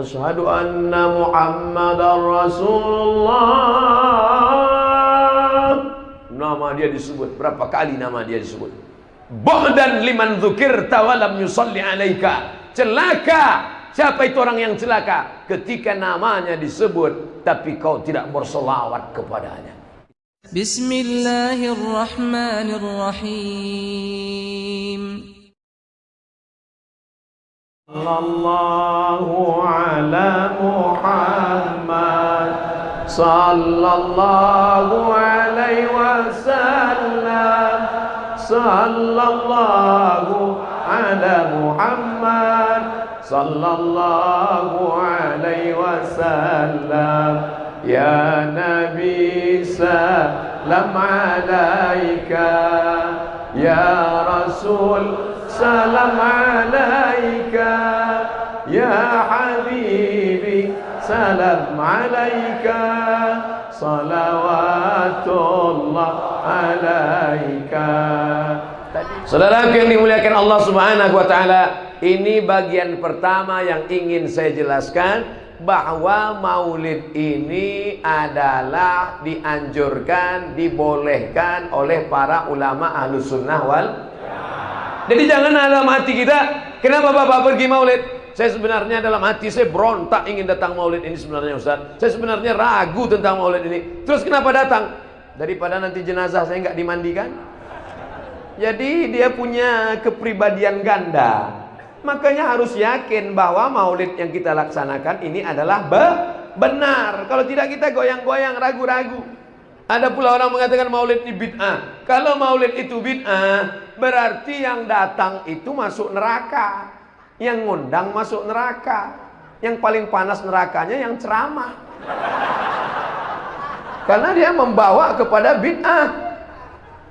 Asyhadu anna Muhammadar Rasulullah. Nama dia disebut. Berapa kali nama dia disebut? Bu'dan liman dzukirta wa lam yusalli alaika. Celaka. Siapa itu orang yang celaka? Ketika namanya disebut tapi kau tidak bersolawat kepadanya. Bismillahirrahmanirrahim. Sallallahu ala Muhammad, sallallahu alaihi wasallam, sallallahu ala Muhammad, sallallahu alaihi wasallam. Ya Nabi salam alaika, ya Rasul salam alaika, ya Habibi salam alaika, salawatullah alaika. Saudaraku yang dimuliakan Allah Subhanahu wa taala, ini bagian pertama yang ingin saya jelaskan, bahwa maulid ini adalah dianjurkan, dibolehkan oleh para ulama ahlus sunnah wal. Jadi jangan dalam hati kita, kenapa Bapak pergi maulid? Saya sebenarnya dalam hati saya berontak ingin datang maulid ini sebenarnya Ustaz. Saya sebenarnya ragu tentang maulid ini. Terus kenapa datang? Daripada nanti jenazah saya nggak dimandikan. Jadi dia punya kepribadian ganda. Makanya harus yakin bahwa maulid yang kita laksanakan ini adalah benar. Kalau tidak kita goyang-goyang, ragu-ragu. Ada pula orang mengatakan maulid ini bid'ah. Kalau maulid itu bid'ah, berarti yang datang itu masuk neraka. Yang ngundang masuk neraka. Yang paling panas nerakanya yang ceramah. Karena dia membawa kepada bid'ah.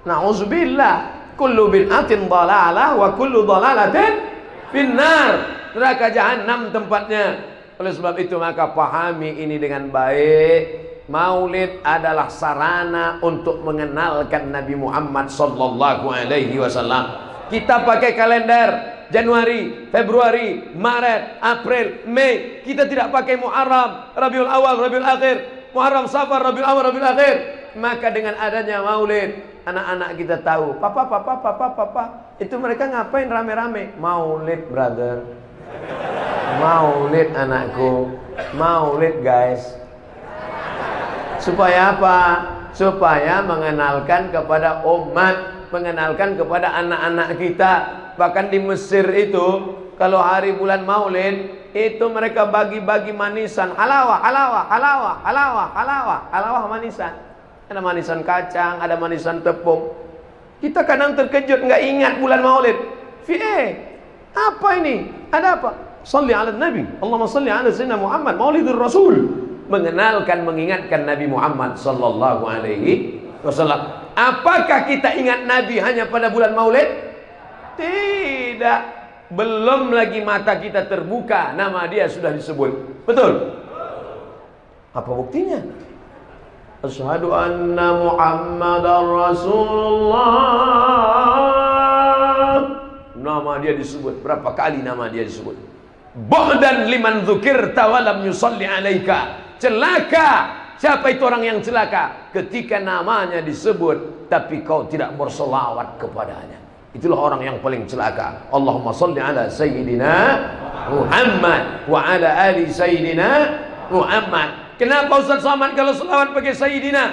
Na'udzubillah. Kullu bid'atin dhalalah wa kullu dhalalatin finnar, neraka jahanam tempatnya. Oleh sebab itu maka pahami ini dengan baik. Maulid adalah sarana untuk mengenalkan Nabi Muhammad sallallahu alaihi wasallam. Kita pakai kalender Januari, Februari, Maret, April, Mei. Kita tidak pakai Muharram, Rabiul Awal, Rabiul Akhir, Muharram, Safar, Rabiul Awal, Rabiul Akhir. Maka dengan adanya maulid, anak-anak kita tahu, papa, itu mereka ngapain rame-rame? Maulid, brother. Maulid anakku. Maulid guys. Supaya apa? Supaya mengenalkan kepada umat, mengenalkan kepada anak-anak kita. Bahkan di Mesir itu, kalau hari bulan maulid, itu mereka bagi-bagi manisan. Halawah manisan. Ada manisan kacang, ada manisan tepung. Kita kadang terkejut, nggak ingat bulan maulid. Apa ini? Ada apa? Salli ala Nabi, Allahumma salli ala Sayyidina Muhammad, Maulidur Rasul. Mengenalkan, mengingatkan Nabi Muhammad sallallahu alaihi wasallam. Apakah kita ingat Nabi hanya pada bulan maulid? Tidak. Belum lagi mata kita terbuka, nama dia sudah disebut. Betul? Apa buktinya? Asyhadu anna Muhammadar Rasulullah. Nama dia disebut. Berapa kali nama dia disebut? Bu'dan liman dzukirta wa lam yusalli alaika. Celaka. Siapa itu orang yang celaka? Ketika namanya disebut tapi kau tidak bersolawat kepadanya. Itulah orang yang paling celaka. Allahumma salli ala Sayyidina Muhammad wa ala ali Sayyidina Muhammad. Kenapa Ustaz Somad kalau selawat pakai Sayyidina?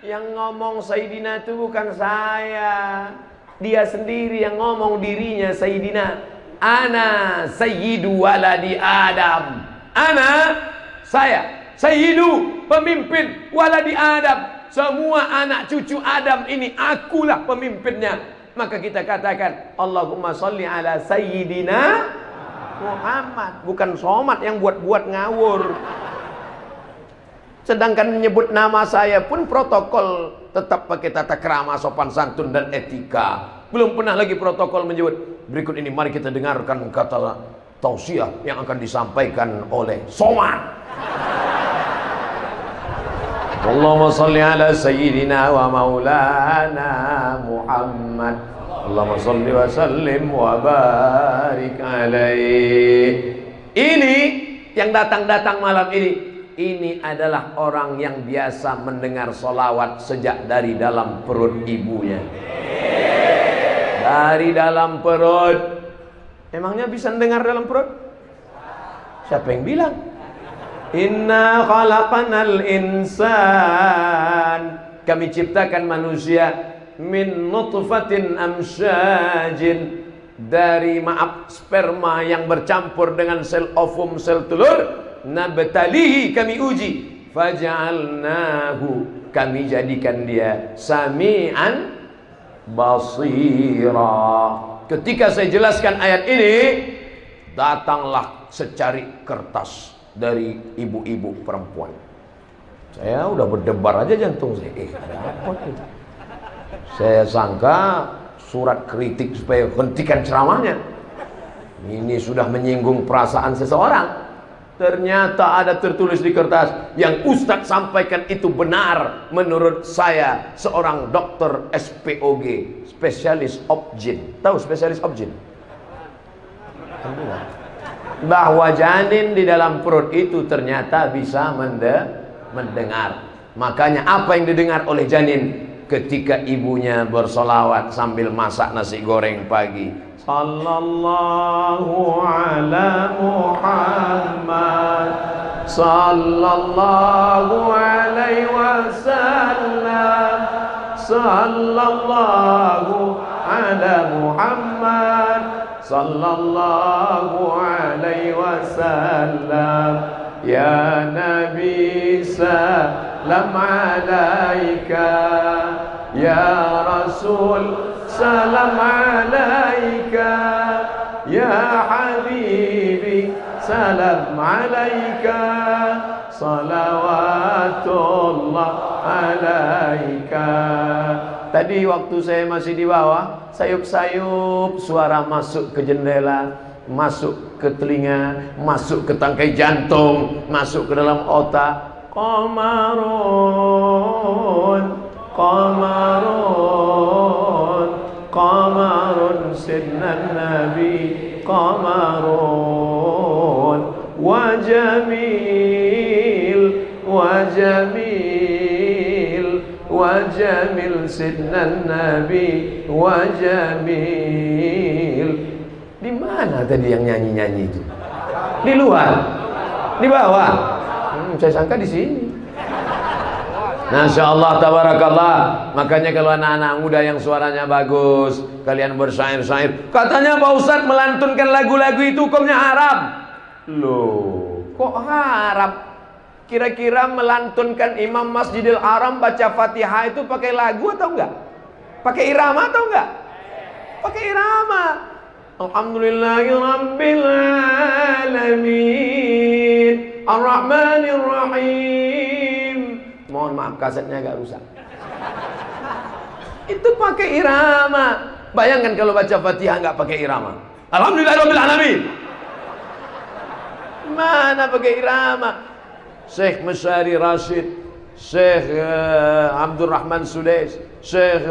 Yang ngomong Sayyidina itu bukan saya. Dia sendiri yang ngomong dirinya Sayyidina. Ana Sayyidu waladi Adam. Ana, saya. Sayyidu, pemimpin waladi Adam. Semua anak cucu Adam ini akulah pemimpinnya. Maka kita katakan Allahumma salli ala Sayyidina Muhammad. Bukan Somad yang buat-buat ngawur. Sedangkan menyebut nama saya pun protokol tetap pakai tata krama, sopan santun dan etika. Belum pernah lagi protokol menyebut. Berikut ini mari kita dengarkan kata tausiah yang akan disampaikan oleh Somad. Allahumma salli ala Sayyidina wa maulana Muhammad. Allahumma salli wa sallim wa barik alaih. Ini yang datang-datang malam ini adalah orang yang biasa mendengar solawat sejak dari dalam perut ibunya. Dari dalam perut. Emangnya bisa mendengar dalam perut? Siapa yang bilang? Inna khalaqanal insan, kami ciptakan manusia min nutfatin amsyajin, dari sperma yang bercampur dengan sel ovum, sel telur. Nabtalihi, kami uji. Faja'alnahu, kami jadikan dia sami'an basira. Ketika saya jelaskan ayat ini, datanglah secari kertas dari ibu-ibu perempuan. Saya udah berdebar aja jantung saya. Apa itu? Saya sangka surat kritik supaya hentikan ceramahnya. Ini sudah menyinggung perasaan seseorang. Ternyata ada tertulis di kertas, yang Ustadz sampaikan itu benar menurut saya, seorang dokter SPOG, spesialis objin. Tahu spesialis objin? Bahwa janin di dalam perut itu ternyata bisa mendengar. Makanya apa yang didengar oleh janin ketika ibunya bersolawat sambil masak nasi goreng pagi? Sallallahu ala Muhammad, sallallahu alaihi wasallam, sallallahu ala Muhammad, sallallahu alaihi wasallam. Ya Nabi salam alaika, ya Rasul salam alaika, ya Habibi salam alaika, salawatullah alaika. Tadi waktu saya masih di bawah, sayup-sayup suara masuk ke jendela, masuk ke telinga, masuk ke tangkai jantung, masuk ke dalam otak. Qamarun, qamarun, qamarun sidnan nabi, qamarun, wa jamil, wa jamil, wa jamil sidnan nabi, wa jamil. Di mana tadi yang nyanyi-nyanyi itu? Di luar? Di bawah? Saya sangka di sini. Masya Allah, tabarakallah. Makanya kalau anak-anak muda yang suaranya bagus, kalian bersyair-syair, katanya Pak Ustadz melantunkan lagu-lagu itu hukumnya haram. Loh, kok haram? Kira-kira melantunkan Imam Masjidil Haram baca Fatihah itu pakai lagu atau enggak? Pakai irama atau enggak? Pakai irama. Alhamdulillahirabbil alamin, Ar-Rahmanir Rahim. Mohon maaf, kasetnya agak rusak. Itu pakai irama. Bayangkan kalau baca Fatihah nggak pakai irama. Alhamdulillahirabbil alamin. Mana pakai irama? Syekh Masyari Rashid, Syekh Abdurrahman Sudais, Syekh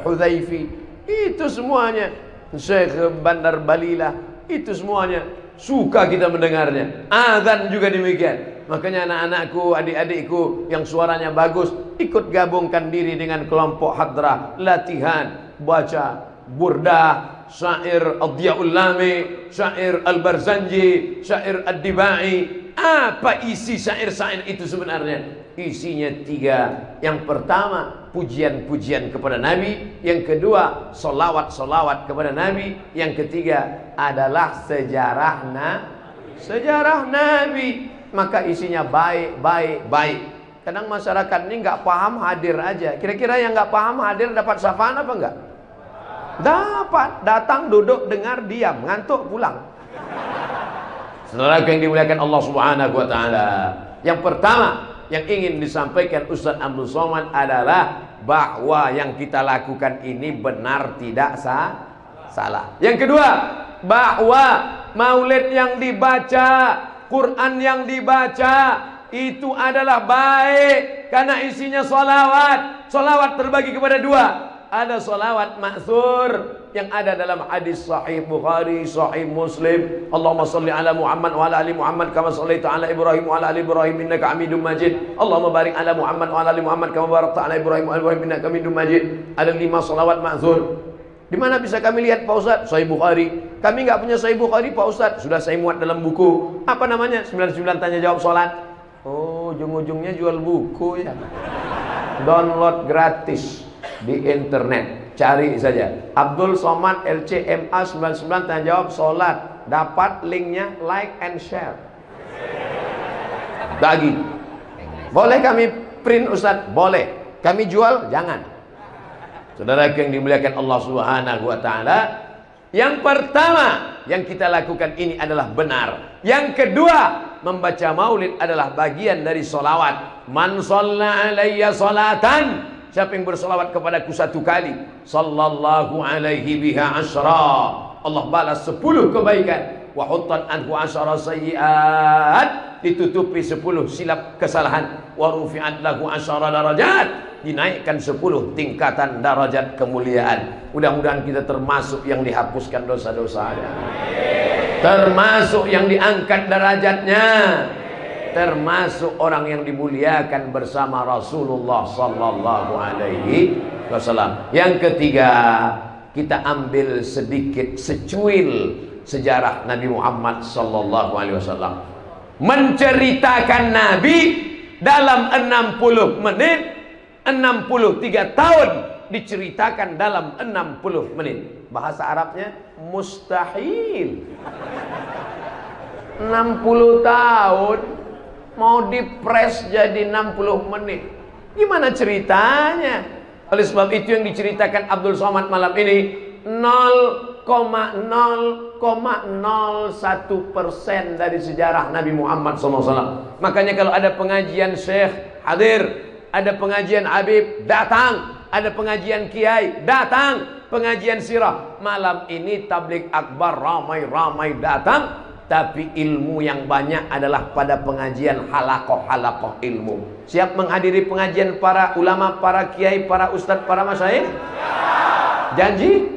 Hudhaifi, itu semuanya, Syekh Bandar Balila, itu semuanya suka kita mendengarnya. Azan juga demikian. Makanya anak-anakku, adik-adikku yang suaranya bagus, ikut gabungkan diri dengan kelompok hadrah, latihan baca burdah, syair Ad-Diyaul Lami, syair Al-Barzanji, syair Ad-Dibai. Apa isi syair-syair itu sebenarnya? Isinya tiga. Yang pertama, pujian-pujian kepada Nabi. Yang kedua, solawat-solawat kepada Nabi. Yang ketiga adalah sejarah Nabi. Maka isinya baik, baik, baik. Kadang masyarakat ini nggak paham, hadir aja. Kira-kira yang nggak paham hadir dapat syafaan apa enggak? Dapat. Datang, duduk, dengar, diam, ngantuk, pulang. Saudara yang dimuliakan Allah Subhanahu wa taala. Yang pertama yang ingin disampaikan Ustaz Abdul Somad adalah bahwa yang kita lakukan ini benar, tidak salah. Yang kedua, bahwa maulid yang dibaca, Quran yang dibaca itu adalah baik karena isinya solawat. Solawat terbagi kepada dua. ada salawat ma'thur yang ada dalam hadis sahih Bukhari, sahih Muslim. Allahumma salli ala Muhammad wa ala ali Muhammad kama shallaita ala Ibrahim wa ala ali Ibrahim innaka Hamidum Majid. Allahumma barik ala Muhammad wa ala ali Muhammad kama barakta ala Ibrahim wa ala Ibrahim innaka Hamidum Majid. Ada 5 salawat ma'thur. Di mana bisa kami lihat Pak Ustaz? Sahih Bukhari. Kami nggak punya Sahih Bukhari Pak Ustaz. Sudah saya muat dalam buku. Apa namanya? 99 tanya jawab salat. Oh, ujung-ujungnya jual buku ya. Download gratis di internet, cari saja Abdul Somad LCMA 99 tanya jawab sholat, dapat linknya, like and share. Bagi. Boleh kami print Ustaz? Boleh. Kami jual? Jangan. Saudara yang dimuliakan Allah Subhanahu wa taala, yang pertama yang kita lakukan ini adalah benar. Yang kedua, membaca maulid adalah bagian dari solawat. Man shalla alayya salatan, siapa yang bersolawat kepadaku 1 kali, sallallahu alaihi biha asyra, Allah balas 10 kebaikan. Wa huttan anhu asyara sayyi'at, ditutupi 10 silap kesalahan. Wa rufi'at lahu asyara darajat, dinaikkan 10 tingkatan darajat kemuliaan. Mudah-mudahan kita termasuk yang dihapuskan dosa-dosanya, termasuk yang diangkat derajatnya, termasuk orang yang dimuliakan bersama Rasulullah sallallahu alaihi wasallam. Yang ketiga, kita ambil sedikit secuil sejarah Nabi Muhammad sallallahu alaihi wasallam. Menceritakan Nabi dalam 60 menit, 63 tahun diceritakan dalam 60 menit. Bahasa Arabnya mustahil. 60 tahun mau dipres jadi 60 menit. Gimana ceritanya? Oleh sebab itu yang diceritakan Abdul Somad malam ini 0,001% dari sejarah Nabi Muhammad SAW. Makanya kalau ada pengajian Syekh hadir, ada pengajian Habib datang, ada pengajian Kiai datang, pengajian sirah. Malam ini tabligh akbar ramai-ramai datang, tapi ilmu yang banyak adalah pada pengajian halakoh ilmu. Siap menghadiri pengajian para ulama, para kiai, para ustadz, para masyayikh? Janji?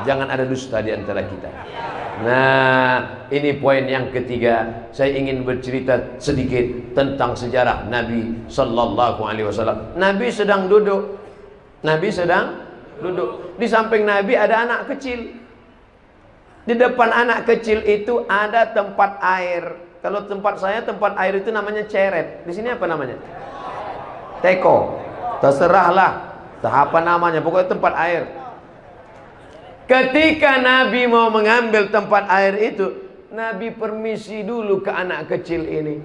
Jangan ada dusta di antara kita. Nah, ini poin yang ketiga. Saya ingin bercerita sedikit tentang sejarah Nabi sallallahu alaihi wasallam. Nabi sedang duduk. Nabi sedang duduk. Di samping Nabi ada anak kecil. Di depan anak kecil itu ada tempat air. Kalau tempat saya, tempat air itu namanya ceret. Di sini apa namanya? Teko. Terserahlah apa namanya, pokoknya tempat air. Ketika Nabi mau mengambil tempat air itu, Nabi permisi dulu ke anak kecil ini.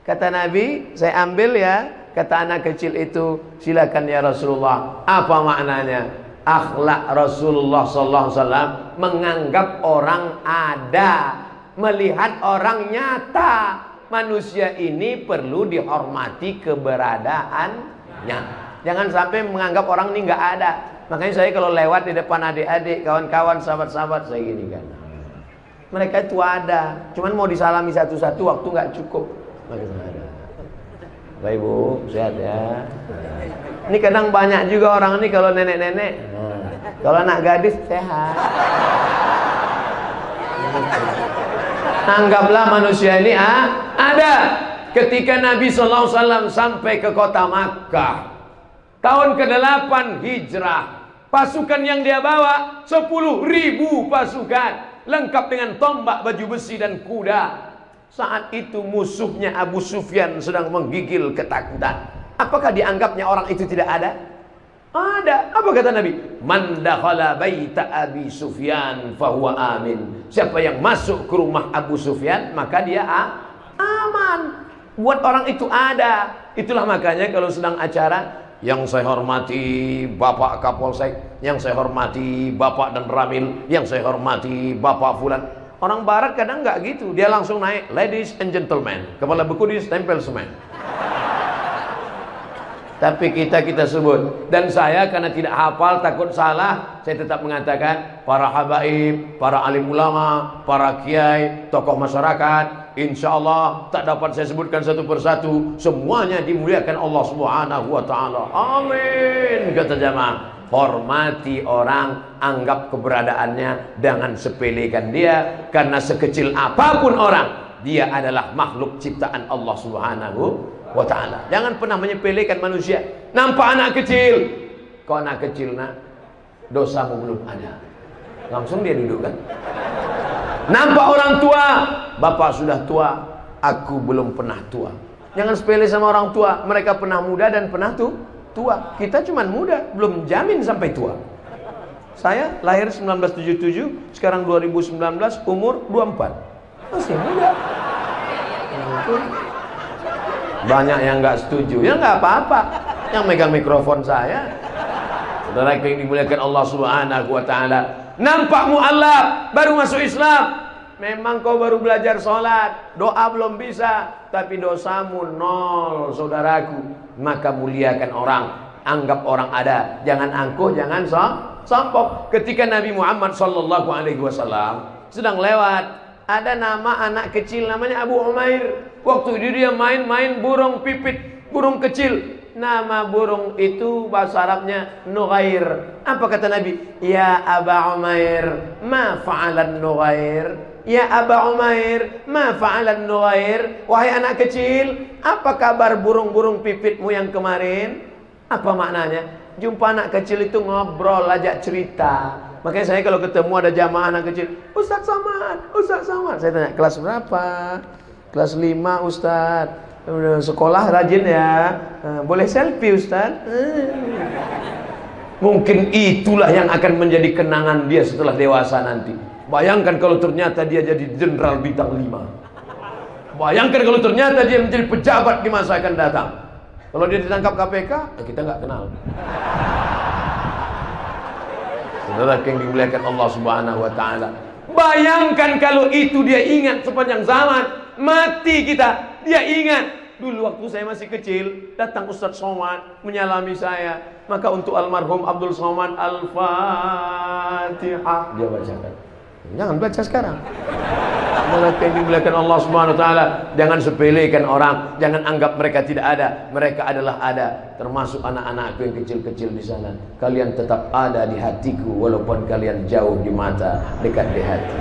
Kata Nabi, saya ambil ya. Kata anak kecil itu, silakan ya Rasulullah. Apa maknanya? Akhlak Rasulullah SAW menganggap orang ada, melihat orang nyata. Manusia ini perlu dihormati keberadaannya. Jangan sampai menganggap orang ini nggak ada. Makanya saya kalau lewat di depan adik-adik, kawan-kawan, sahabat-sahabat, saya gini kan. Mereka itu ada, cuman mau disalami satu-satu waktu nggak cukup. Baik Bu, sehat ya. Ini kadang banyak juga orang ini kalau nenek-nenek. Kalau anak gadis sehat. Anggaplah manusia ini ada. Ketika Nabi SAW sampai ke kota Makkah, tahun ke-8 hijrah, pasukan yang dia bawa 10.000 pasukan, lengkap dengan tombak, baju besi dan kuda. Saat itu musuhnya Abu Sufyan sedang menggigil ketakutan. Apakah dianggapnya orang itu tidak ada? Ada. Apa kata Nabi? Man dakhala baita Abi Sufyan fahuwa amin. Siapa yang masuk ke rumah Abu Sufyan, maka dia aman. Buat orang itu ada. Itulah makanya kalau sedang acara, yang saya hormati Bapak Kapolsek, yang saya hormati Bapak dan Ramil, yang saya hormati Bapak Fulan. Orang barat kadang nggak gitu, dia langsung naik, ladies and gentlemen, kepala beku ditempel semen. Tapi kita sebut. Dan saya karena tidak hafal, takut salah, saya tetap mengatakan para habaib, para alim ulama, para kiai, tokoh masyarakat, insya Allah tak dapat saya sebutkan satu persatu, semuanya dimuliakan Allah Subhanahu wa ta'ala. Amin, kata jamaah. Hormati orang, anggap keberadaannya, jangan sepelekan dia, karena sekecil apapun orang, dia adalah makhluk ciptaan Allah Subhanahu wa ta'ala. Jangan pernah menyepelekan manusia. Nampak anak kecil, kau anak kecil nak, dosamu belum ada, langsung dia duduk kan. Nampak orang tua, bapak sudah tua, aku belum pernah tua. Jangan sepele sama orang tua, mereka pernah muda dan pernah tua. Kita cuman muda, belum jamin sampai tua. Saya lahir 1977, sekarang 2019, umur 24, masih muda. Banyak yang nggak setuju, ya nggak apa-apa. Yang megang mikrofon saya. Saudara yang dimuliakan Allah Subhanahu wa ta'ala, nampak mu'alaf, baru masuk Islam. Memang kau baru belajar sholat, doa belum bisa, tapi dosamu nol, saudaraku. Maka muliakan orang, anggap orang ada, jangan angkuh, jangan sombong. Ketika Nabi Muhammad SAW sedang lewat, ada nama anak kecil namanya Abu Umair. Waktu itu dia main-main burung pipit, burung kecil. Nama burung itu bahasa Arabnya Nughair. Apa kata Nabi? Ya Aba Umair, ma fa'alan Nughair? Ya Aba Umair, ma fa'alan Nughair? Wahai anak kecil, apa kabar burung-burung pipitmu yang kemarin? Apa maknanya? Jumpa anak kecil itu ngobrol, ajak cerita. Makanya saya kalau ketemu ada jamaah anak kecil, Ustaz Somad, Ustaz Somad, saya tanya, kelas berapa? Kelas 5 Ustaz. Sekolah rajin ya. Boleh selfie Ustaz? Mungkin itulah yang akan menjadi kenangan dia setelah dewasa nanti. Bayangkan kalau ternyata dia jadi jenderal bintang 5. Bayangkan kalau ternyata dia menjadi pejabat di masa akan datang. Kalau dia ditangkap KPK, ya kita nggak kenal. Saudara yang dimuliakan Allah Subhanahu wa ta'ala, bayangkan kalau itu dia ingat sepanjang zaman. Mati kita, dia ingat. Dulu waktu saya masih kecil, datang Ustaz Somad menyalami saya. Maka untuk almarhum Abdul Somad, Al-Fatihah dia bacakan. Jangan baca sekarang. Malaikat yang dimuliakan Allah Subhanahu wa ta'ala, jangan sepelekan orang, jangan anggap mereka tidak ada. Mereka adalah ada, termasuk anak-anakku yang kecil-kecil di sana. Kalian tetap ada di hatiku, walaupun kalian jauh di mata, dekat di hati.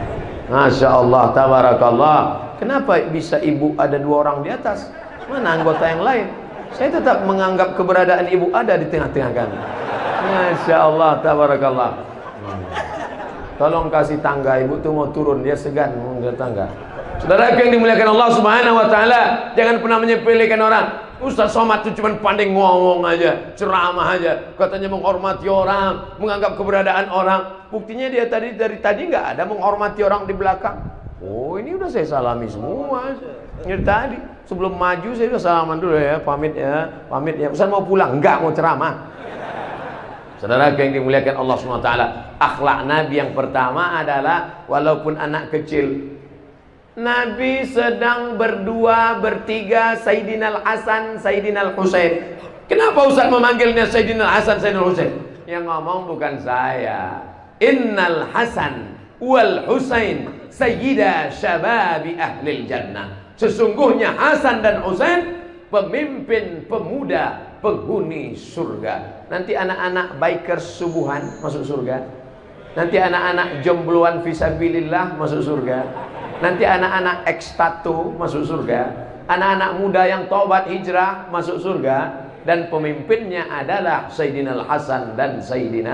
Masya Allah, tabarakallah. Kenapa bisa ibu ada 2 orang di atas? Mana anggota yang lain? Saya tetap menganggap keberadaan ibu ada di tengah-tengah kami. Masya Allah, tabarakallah. Tolong kasih tangga, ibu tuh mau turun, dia segan mau ke tangga. Saudara yang dimuliakan Allah Subhanahu wa ta'ala, jangan pernah menyepelekan orang. Ustaz Somad itu cuma pandai ngomong aja, ceramah aja, katanya menghormati orang, menganggap keberadaan orang. Buktinya dia dari tadi nggak ada menghormati orang di belakang. Oh, ini udah saya salami semua. Ini tadi sebelum maju saya udah salaman dulu ya, pamit ya, pamit ya. Ustaz mau pulang? Enggak, mau ceramah. Saudara yang dimuliakan Allah SWT, akhlak Nabi yang pertama adalah walaupun anak kecil, Nabi sedang berdua, bertiga, Sayyidina Al-Hasan, Sayyidina Al-Husain. Kenapa Ustaz memanggilnya Sayyidina Al-Hasan, Sayyidina Al-Husain? Yang ngomong bukan saya. Innal Hasan wal Husain sayyida syababi ahlil jannah. Sesungguhnya Hasan dan Husain pemimpin pemuda penghuni surga. Nanti anak-anak bikers subuhan masuk surga. Nanti anak-anak jombloan fisabilillah masuk surga. Nanti anak-anak ekstatu masuk surga. Anak-anak muda yang taubat hijrah masuk surga. Dan pemimpinnya adalah Sayyidina Al-Hasan dan Sayyidina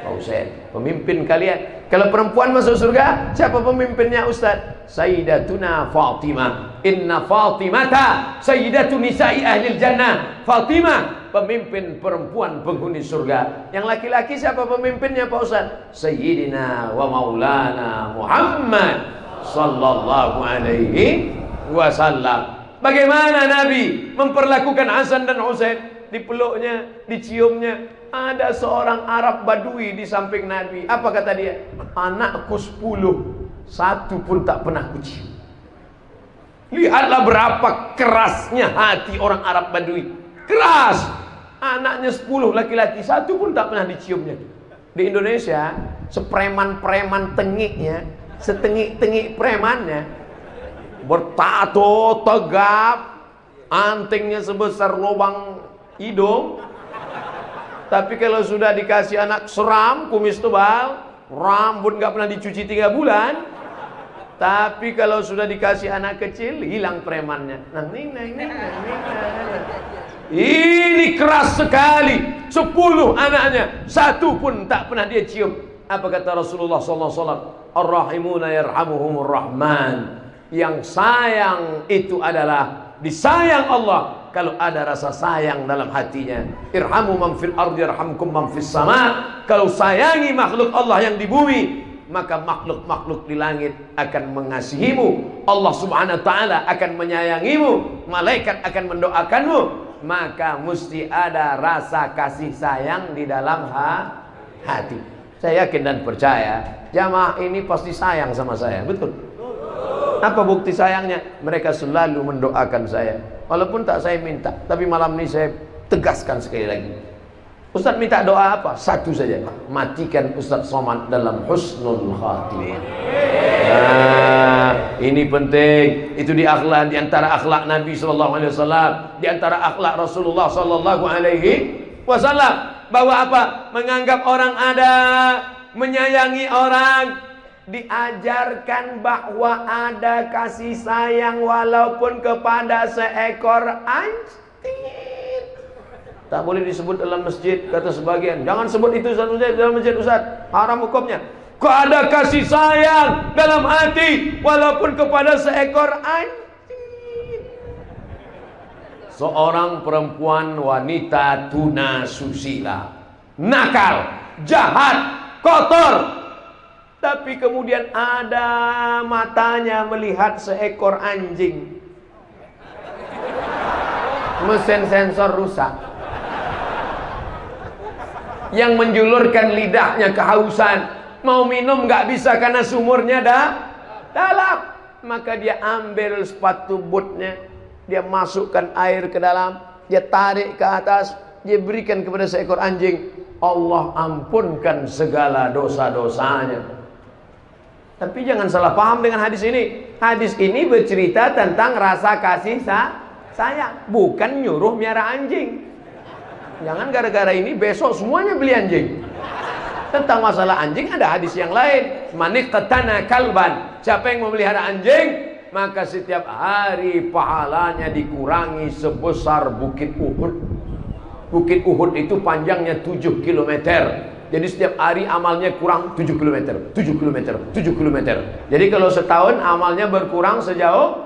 Al-Husain. Pemimpin kalian. Kalau perempuan masuk surga, siapa pemimpinnya Ustaz? Sayyidatuna Fatimah. Inna Fatimata sayyidatu nisa'i ahlil jannah. Fatimah pemimpin perempuan penghuni surga. Yang laki-laki siapa pemimpinnya Pak Ustaz? Sayyidina wa maulana Muhammad sallallahu alaihi wasallam. Bagaimana Nabi memperlakukan Hasan dan Husain? Dipeluknya, diciumnya. Ada seorang Arab Badui di samping Nabi. Apa kata dia? Anakku 10, 1 pun tak pernah kucium. Lihatlah berapa kerasnya hati orang Arab Badui. Keras. Anaknya 10 laki-laki, 1 pun tak pernah diciumnya. Di Indonesia, sepreman-preman tengiknya, setengik-tengik premannya, bertato tegap, antingnya sebesar lubang hidung, Tapi kalau sudah dikasih anak seram, kumis tebal, rambut nggak pernah dicuci 3 bulan. Tapi kalau sudah dikasih anak kecil, hilang premannya. Ini keras sekali. 10 anaknya, 1 pun tak pernah dia cium. Apa kata Rasulullah SAW? Ar-rahimuna yarhamuhumur rahman. Yang sayang itu adalah disayang Allah kalau ada rasa sayang dalam hatinya. Irhamu man fil ardi yarhamkum man fis sama. Kalau sayangi makhluk Allah yang di bumi, maka makhluk-makhluk di langit akan mengasihimu. Allah Subhanahu wa taala akan menyayangimu, malaikat akan mendoakanmu. Maka mesti ada rasa kasih sayang di dalam hati. Saya yakin dan percaya jamaah ini pasti sayang sama saya, betul? Apa bukti sayangnya? Mereka selalu mendoakan saya, walaupun tak saya minta. Tapi malam ini saya tegaskan sekali lagi, Ustaz minta doa apa? 1 saja, matikan Ustaz Somad dalam husnul khatimah. Nah, ini penting. Itu di akhlak, di antara akhlak Nabi SAW, di antara akhlak Rasulullah SAW, bahwa apa? Menganggap orang ada, menyayangi orang. Diajarkan bahwa ada kasih sayang walaupun kepada seekor anjing. Tak boleh disebut dalam masjid, kata sebagian. Jangan sebut itu dalam masjid, Ustaz, haram hukumnya. Kok ada kasih sayang dalam hati walaupun kepada seekor anjing. Seorang perempuan wanita tuna susila, nakal, jahat, kotor, tapi kemudian ada matanya melihat seekor anjing. Mesin sensor rusak. Yang menjulurkan lidahnya kehausan, mau minum nggak bisa karena sumurnya dalam. Maka dia ambil sepatu bootnya, dia masukkan air ke dalam, dia tarik ke atas, dia berikan kepada seekor anjing. Allah ampunkan segala dosa-dosanya. Tapi jangan salah paham dengan hadis ini. Hadis ini bercerita tentang rasa kasih sayang, bukan nyuruh miara anjing. Jangan gara-gara ini besok semuanya beli anjing. Tentang masalah anjing ada hadis yang lain. Maniqtana kalban, siapa yang memelihara anjing, maka setiap hari pahalanya dikurangi sebesar Bukit Uhud. Bukit Uhud itu panjangnya 7 km. Jadi setiap hari amalnya kurang 7 km, 7 km, 7 km. Jadi kalau setahun amalnya berkurang sejauh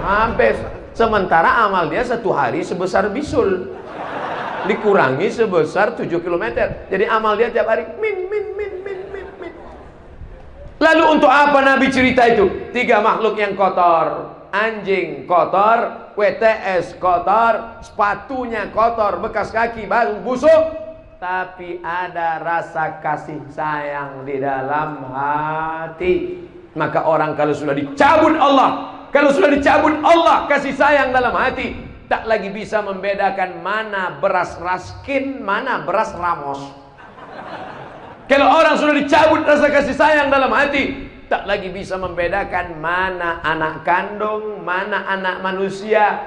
hampir. Sementara amal dia 1 hari sebesar bisul, dikurangi sebesar 7 km. Jadi amal dia tiap hari min. Lalu untuk apa Nabi cerita itu? 3 makhluk yang kotor. Anjing kotor, WTS kotor, sepatunya kotor, bekas kaki baru busuk, tapi ada rasa kasih sayang di dalam hati. Maka orang kalau sudah dicabut Allah, kasih sayang dalam hati, tak lagi bisa membedakan mana beras raskin, mana beras ramos. Kalau orang sudah dicabut rasa kasih sayang dalam hati, tak lagi bisa membedakan mana anak kandung, mana anak manusia.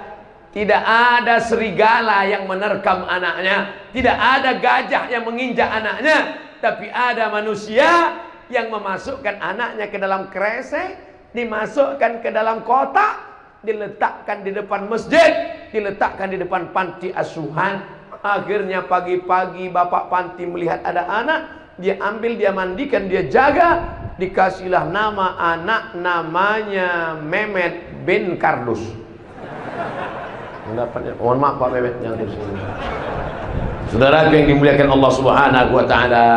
Tidak ada serigala yang menerkam anaknya, tidak ada gajah yang menginjak anaknya, tapi ada manusia yang memasukkan anaknya ke dalam kresek, dimasukkan ke dalam kotak, diletakkan di depan masjid, diletakkan di depan panti asuhan. Akhirnya pagi-pagi bapak panti melihat ada anak, dia ambil, dia mandikan, dia jaga. Dikasihlah nama anak, namanya Mehmet bin Kardus. Mohon maaf Pak Mehmet yang tersebut. Saudara yang dimuliakan Allah Subhanahu wa taala,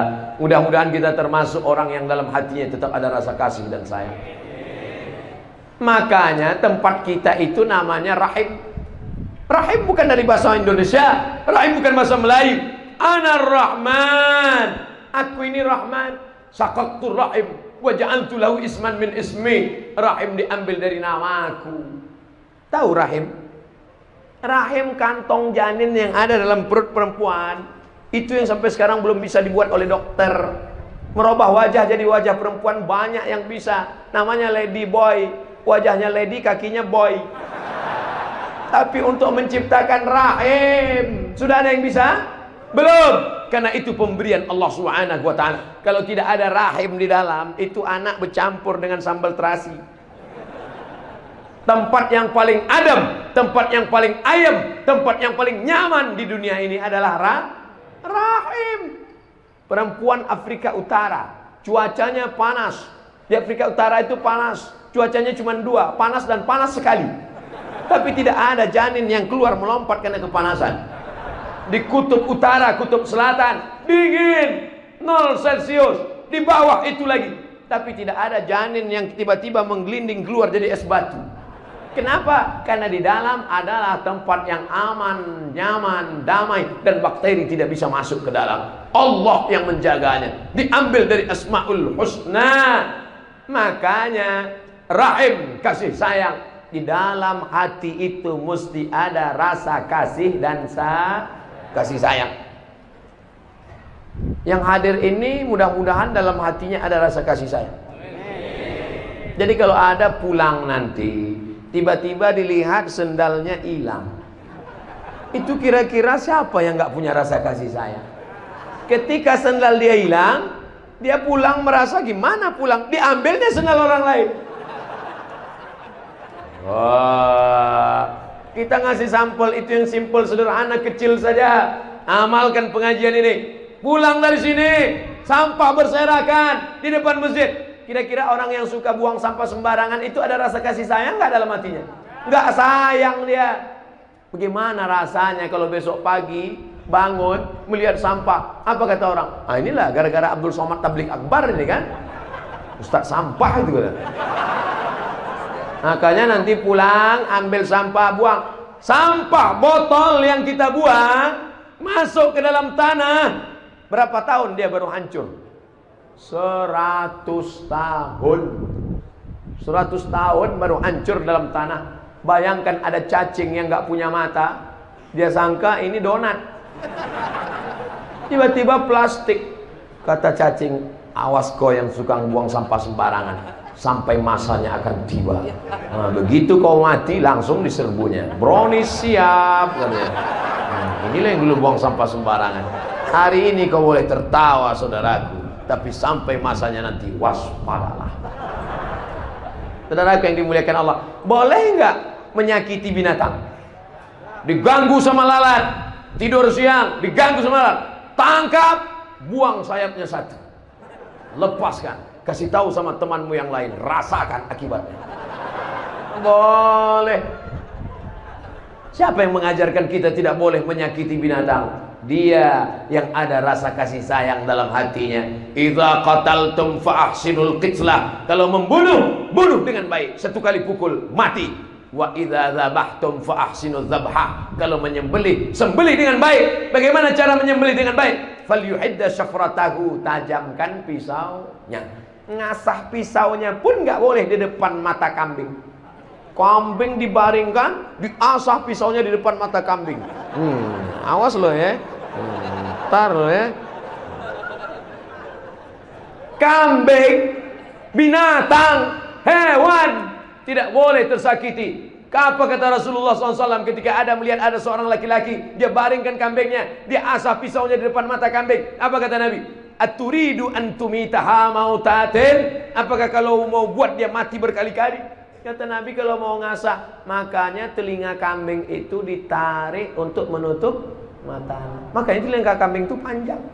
mudah-mudahan kita termasuk orang yang dalam hatinya tetap ada rasa kasih dan sayang. Makanya tempat kita itu namanya rahim. Rahim bukan dari bahasa Indonesia, rahim bukan bahasa Melayu. Anar Rahman, aku ini Rahman. Sakaktur rahim wa ja'altu lahu isman min ismi. Rahim diambil dari namaku. Tahu rahim? Rahim kantong janin yang ada dalam perut perempuan. Itu yang sampai sekarang belum bisa dibuat oleh dokter. Merubah wajah jadi wajah perempuan banyak yang bisa. Namanya lady boy. Wajahnya lady, kakinya boy. Tapi untuk menciptakan rahim, sudah ada yang bisa? Belum. Karena itu pemberian Allah Subhanahu wa ta'ala. Kalau tidak ada rahim di dalam, itu anak bercampur dengan sambal terasi. Tempat yang paling adem, tempat yang paling ayem, tempat yang paling nyaman di dunia ini adalah rahim. Perempuan Afrika Utara, cuacanya panas. Di Afrika Utara itu panas, cuacanya cuma dua, panas dan panas sekali. Tapi tidak ada janin yang keluar melompat karena kepanasan. Di kutub utara, kutub selatan, dingin 0 Celcius. Di bawah itu lagi. Tapi tidak ada janin yang tiba-tiba menggelinding keluar jadi es batu. Kenapa? Karena di dalam adalah tempat yang aman, nyaman, damai, dan bakteri tidak bisa masuk ke dalam. Allah yang menjaganya. Diambil dari Asmaul Husna. Makanya rahim, kasih sayang. Di dalam hati itu mesti ada rasa kasih dan kasih sayang. Yang hadir ini mudah-mudahan dalam hatinya ada rasa kasih sayang. Jadi kalau ada pulang nanti, tiba-tiba dilihat sendalnya hilang, itu kira-kira siapa yang nggak punya rasa kasih sayang? Ketika sendal dia hilang, dia pulang merasa gimana pulang? Diambilnya sendal orang lain. Wah, kita ngasih sampel itu yang simpel, sederhana, kecil saja. Amalkan pengajian ini. Pulang dari sini, sampah berserakan di depan masjid. Kira-kira orang yang suka buang sampah sembarangan itu ada rasa kasih sayang nggak dalam hatinya? Nggak sayang dia. Bagaimana rasanya kalau besok pagi bangun melihat sampah? Apa kata orang? Ah, inilah gara-gara Abdul Somad Tabligh Akbar ini kan, Ustaz sampah itu kan. Makanya nanti pulang ambil sampah, buang. Sampah botol yang kita buang masuk ke dalam tanah. Berapa tahun dia baru hancur? 100 tahun. 100 tahun baru hancur dalam tanah. Bayangkan ada cacing yang gak punya mata. Dia sangka ini donat. Tiba-tiba plastik. Kata cacing, awas kau yang suka buang sampah sembarangan, sampai masanya akan tiba. Nah, begitu kau mati langsung diserbunya. Brownies siap katanya. Inilah yang dulu buang sampah sembarangan. Hari ini kau boleh tertawa saudaraku, tapi sampai masanya nanti waspadalah. Saudaraku yang dimuliakan Allah, boleh nggak menyakiti binatang? Diganggu sama lalat, tidur siang diganggu sama lalat, tangkap, buang sayapnya satu, lepaskan, kasih tahu sama temanmu yang lain, rasakan akibatnya. Boleh. Siapa yang mengajarkan kita tidak boleh menyakiti binatang? Dia yang ada rasa kasih sayang dalam hatinya. Idza qataltum fa ahsinul qitlah. Kalau membunuh, bunuh dengan baik. Satu kali pukul, mati. Wa idza dzabhtum fa ahsinuz dzabha. Kalau menyembelih, sembelih dengan baik. Bagaimana cara menyembelih dengan baik? Falyuhidda syafratahu. Tajamkan pisaunya. Ngasah pisaunya pun nggak boleh di depan mata kambing. Kambing dibaringkan, diasah pisaunya di depan mata kambing. Awas lo ya. Ntar lo ya. Kambing, binatang, hewan tidak boleh tersakiti. Apa kata Rasulullah SAW ketika ada melihat ada seorang laki-laki, dia baringkan kambingnya, dia asah pisaunya di depan mata kambing. Apa kata Nabi? Aturidu antumitaha mautatin. Apakah kalau mau buat dia mati berkali-kali? Kata Nabi kalau mau ngasah, makanya telinga kambing itu ditarik untuk menutup matanya. Makanya telinga kambing itu panjang.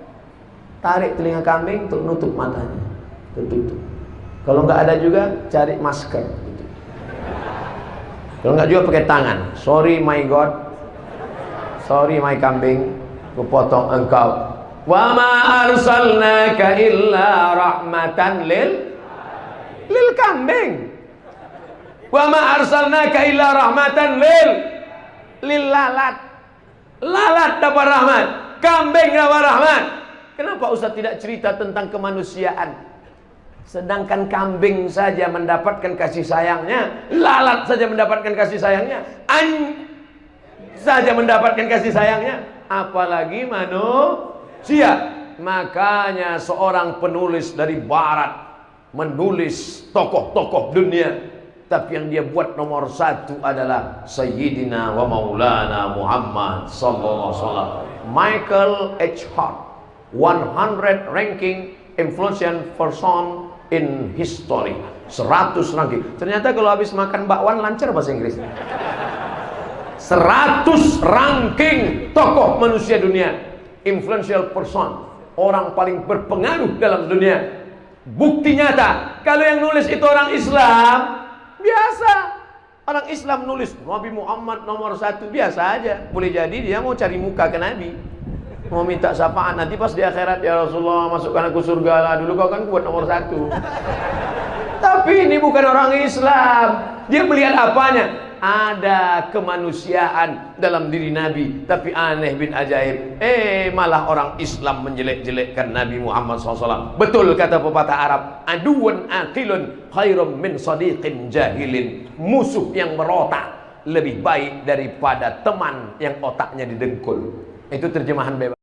Tarik telinga kambing untuk nutup matanya. Tutup. Kalau nggak ada juga cari masker. Gitu. Kalau nggak juga pakai tangan. Sorry my God. Sorry my kambing. Kupotong engkau. Wa ma arsalnaka illa rahmatan lil kambing. Wa ma arsalnaka illa rahmatan lil lalat. Lalat dapat rahmat, kambing dapat rahmat. Kenapa Ustaz tidak cerita tentang kemanusiaan? Sedangkan kambing saja mendapatkan kasih sayangnya, lalat saja mendapatkan kasih sayangnya, saja mendapatkan kasih sayangnya, apalagi manusia. Makanya seorang penulis dari barat menulis tokoh-tokoh dunia, tapi yang dia buat nomor satu adalah Sayyidina wa Maulana Muhammad sallallahu alaihi wasallam. Michael H. Hart, 100 ranking influential person in history. 100 ranking. Ternyata kalau habis makan bakwan lancar bahasa Inggris. 100 ranking tokoh manusia dunia, influential person, orang paling berpengaruh dalam dunia. Bukti nyata, kalau yang nulis itu orang Islam, biasa. Orang Islam nulis Nabi Muhammad nomor satu, biasa aja. Boleh jadi dia mau cari muka ke Nabi, mau minta syafaat nanti pas di akhirat, ya Rasulullah masukkan aku surga lah, dulu kau kan buat nomor satu. Tapi ini bukan orang Islam. Dia melihat apanya? Ada kemanusiaan dalam diri Nabi. Tapi aneh bin ajaib, malah orang Islam menjelek-jelekkan Nabi Muhammad SAW. Betul kata pepatah Arab, aduun aqilun khairum min sadiqin jahilin. Musuh yang berotak lebih baik daripada teman yang otaknya didengkul. Itu terjemahan bebas.